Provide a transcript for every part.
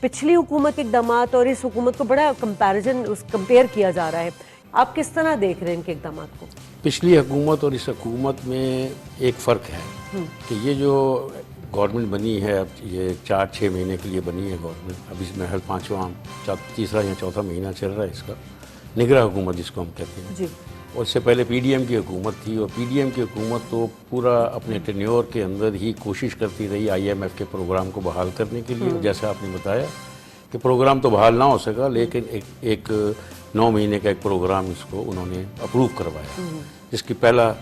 پچھلی حکومت کے اقدامات اور اس حکومت کو بڑا کمپیئر کیا جا رہا ہے، آپ کس طرح دیکھ رہے ہیں ان کے اقدامات کو؟ پچھلی حکومت اور اس حکومت میں ایک فرق ہے کہ یہ جو گورنمنٹ بنی ہے، اب یہ 4-6 مہینے کے لیے بنی ہے گورنمنٹ، اب اس میں ہر تیسرا یا چوتھا مہینہ چل رہا ہے اس کا، نگراں حکومت جس کو ہم کہتے ہیں جی، اور اس سے پہلے پی ڈی ایم کی حکومت تھی، اور پی ڈی ایم کی حکومت تو پورا اپنے ٹینیور کے اندر ہی کوشش کرتی رہی آئی ایم ایف کے پروگرام کو بحال کرنے کے لیے، جیسا آپ نے بتایا کہ پروگرام تو بحال نہ ہو سکا، لیکن ایک 9 مہینے کا ایک پروگرام اس کو انہوں نے اپروو کروایا، جس کی پہلا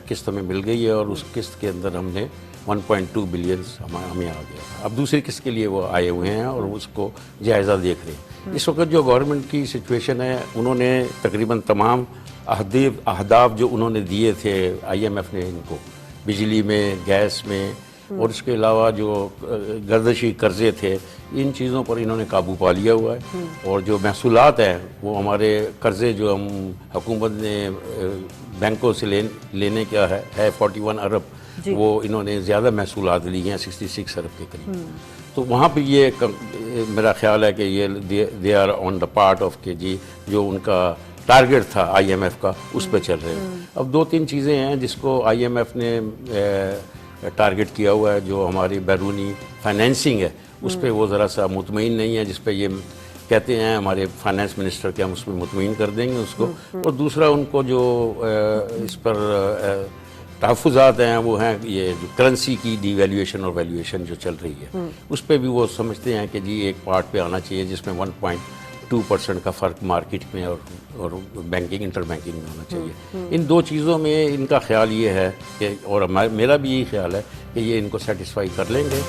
قسط ہمیں مل گئی ہے، اور اس قسط کے اندر ہم نے 1.2 بلین ہمیں آ گیا۔ اب دوسری قسط کے لیے وہ آئے ہوئے ہیں اور اس کو جائزہ دیکھ رہے ہیں۔ اس وقت جو گورنمنٹ کی سچویشن ہے، انہوں نے تقریباً تمام اہداف جو انہوں نے دیے تھے آئی ایم ایف نے ان کو، بجلی میں، گیس میں، اور اس کے علاوہ جو گردشی قرضے تھے، ان چیزوں پر انہوں نے قابو پا لیا ہوا ہے، اور جو محصولات ہیں وہ ہمارے قرضے جو ہم حکومت نے بینکوں سے لینے کا ہے 41 ارب، وہ انہوں نے زیادہ محصولات لی ہیں 66 ارب کے قریب، تو وہاں پہ یہ میرا خیال ہے کہ یہ they are on the part of کہ جی جو ان کا ٹارگٹ تھا آئی ایم ایف کا اس پہ چل رہے ہیں۔ اب 2-3 چیزیں ہیں جس کو آئی ایم ایف نے ٹارگٹ کیا ہوا ہے، جو ہماری بیرونی فائنینسنگ ہے اس پہ وہ ذرا سا مطمئن نہیں ہے، جس پہ یہ کہتے ہیں ہمارے فائنانس منسٹر کہ ہم اس میں مطمئن کر دیں گے اس کو، اور دوسرا ان کو جو اس پر تحفظات ہیں وہ ہیں یہ جو کرنسی کی ڈی ویلیویشن اور ویلیویشن جو چل رہی ہے اس پہ بھی وہ سمجھتے ہیں کہ جی ایک پارٹ پہ آنا چاہیے جس میں 1.2% کا فرق مارکیٹ میں اور بینکنگ انٹر بینکنگ میں ہونا چاہیے۔ ان 2 چیزوں میں ان کا خیال یہ ہے کہ، اور میرا بھی یہی خیال ہے کہ یہ ان کو سیٹسفائی کر لیں گے۔